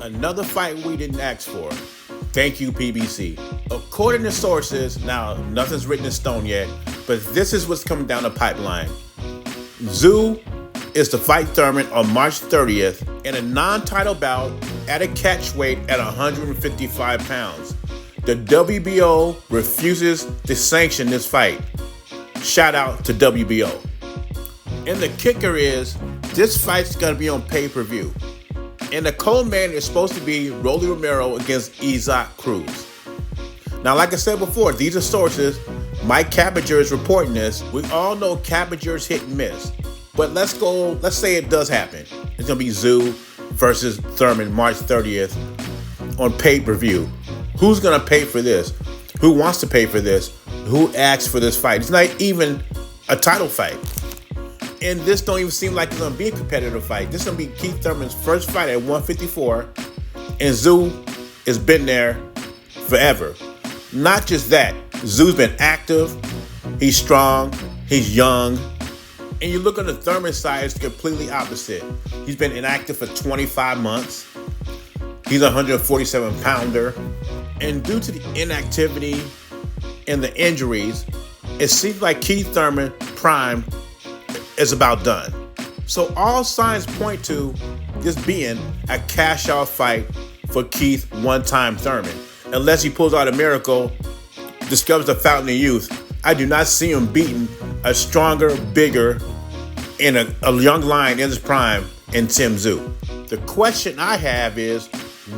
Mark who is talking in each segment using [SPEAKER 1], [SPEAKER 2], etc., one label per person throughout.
[SPEAKER 1] Another fight we didn't ask for. Thank you, PBC. According to sources, now nothing's written in stone yet, but this is what's coming down the pipeline. Tszyu is to fight Thurman on March 30th in a non-title bout at a catchweight at 155 pounds. The WBO refuses to sanction this fight. Shout out to WBO. And the kicker is, this fight's gonna be on pay-per-view. And the co-main is supposed to be Rolly Romero against Isaac Cruz. Now, like I said before, these are sources. Mike Cabager is reporting this. We all know Cabager's hit and miss. But let's say it does happen. It's gonna be Tszyu versus Thurman March 30th on pay-per-view. Who's gonna pay for this? Who wants to pay for this? Who asked for this fight? It's not even a title fight. And this don't even seem like it's going to be a competitive fight. This is going to be Keith Thurman's first fight at 154. And Tszyu has been there forever. Not just that. Tszyu's been active. He's strong. He's young. And you look on the Thurman side, it's completely opposite. He's been inactive for 25 months. He's a 147-pounder. And due to the inactivity and the injuries, it seems like Keith Thurman prime is about done. So all signs point to this being a cash-out fight for Keith one-time Thurman. Unless he pulls out a miracle, discovers the fountain of youth, I do not see him beating a stronger, bigger, and a young lion in his prime in Tszyu. The question I have is,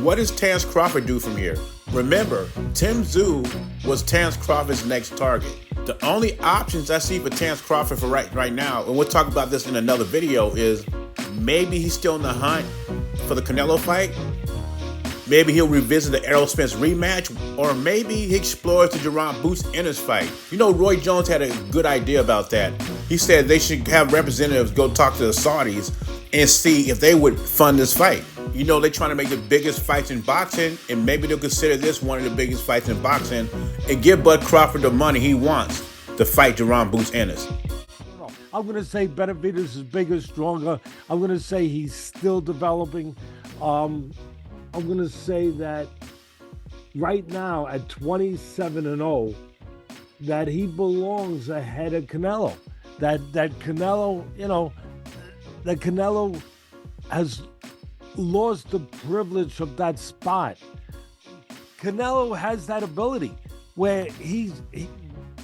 [SPEAKER 1] what does Terence Crawford do from here? Remember, Tszyu was Terence Crawford's next target. The only options I see for Terence Crawford for right now, and we'll talk about this in another video, is maybe he's still in the hunt for the Canelo fight. Maybe he'll revisit the Errol Spence rematch, or maybe he explores the Jaron Boots Ennis fight. You know, Roy Jones had a good idea about that. He said they should have representatives go talk to the Saudis and see if they would fund this fight. You know, they're trying to make the biggest fights in boxing, and maybe they'll consider this one of the biggest fights in boxing and give Bud Crawford the money he wants to fight Jaron Boots Ennis.
[SPEAKER 2] I'm going to say Benavidez is bigger, stronger. I'm going to say he's still developing. I'm going to say that right now at 27-0, that he belongs ahead of Canelo. That Canelo, that Canelo has lost the privilege of that spot. Canelo has that ability where he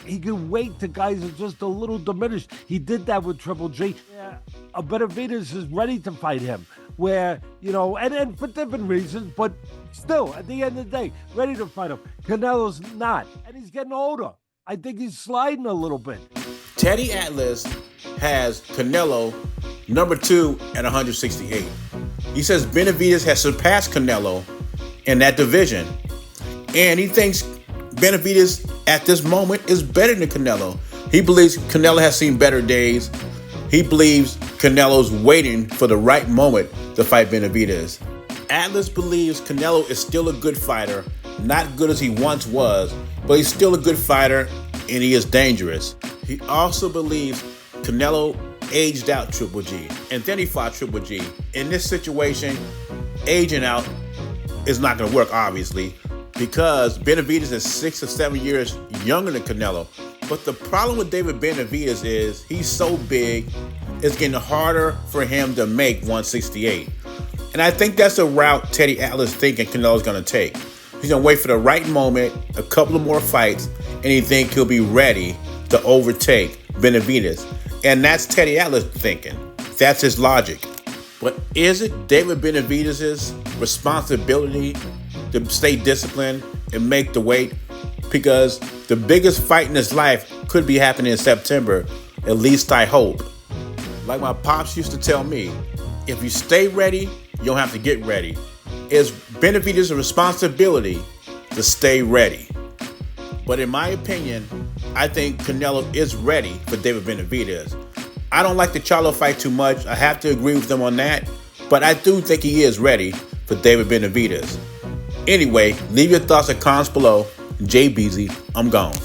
[SPEAKER 2] can wait till guys are just a little diminished. He did that with Triple G. Yeah, Benavidez is ready to fight him, where, and for different reasons, but still, at the end of the day, ready to fight him. Canelo's not, and he's getting older. I think he's sliding a little bit.
[SPEAKER 1] Teddy Atlas has Canelo number 2 at 168. He says Benavidez has surpassed Canelo in that division. And he thinks Benavidez at this moment is better than Canelo. He believes Canelo has seen better days. He believes Canelo's waiting for the right moment to fight Benavidez. Atlas believes Canelo is still a good fighter, not good as he once was, but he's still a good fighter and he is dangerous. He also believes Canelo aged out Triple G, and then he fought Triple G. In this situation, aging out is not going to work, obviously, because Benavidez is 6 or 7 years younger than Canelo. But the problem with David Benavidez is he's so big, it's getting harder for him to make 168. And I think that's a route Teddy Atlas thinking Canelo's going to take. He's going to wait for the right moment, a couple of more fights, and he think he'll be ready to overtake Benavidez. And that's Teddy Atlas thinking. That's his logic. But is it David Benavidez's responsibility to stay disciplined and make the weight? Because the biggest fight in his life could be happening in September. At least I hope. Like my pops used to tell me, if you stay ready, you don't have to get ready. It's Benavidez's responsibility to stay ready. But in my opinion, I think Canelo is ready for David Benavidez. I don't like the Charlo fight too much. I have to agree with them on that. But I do think he is ready for David Benavidez. Anyway, leave your thoughts and comments below. JBZ, I'm gone.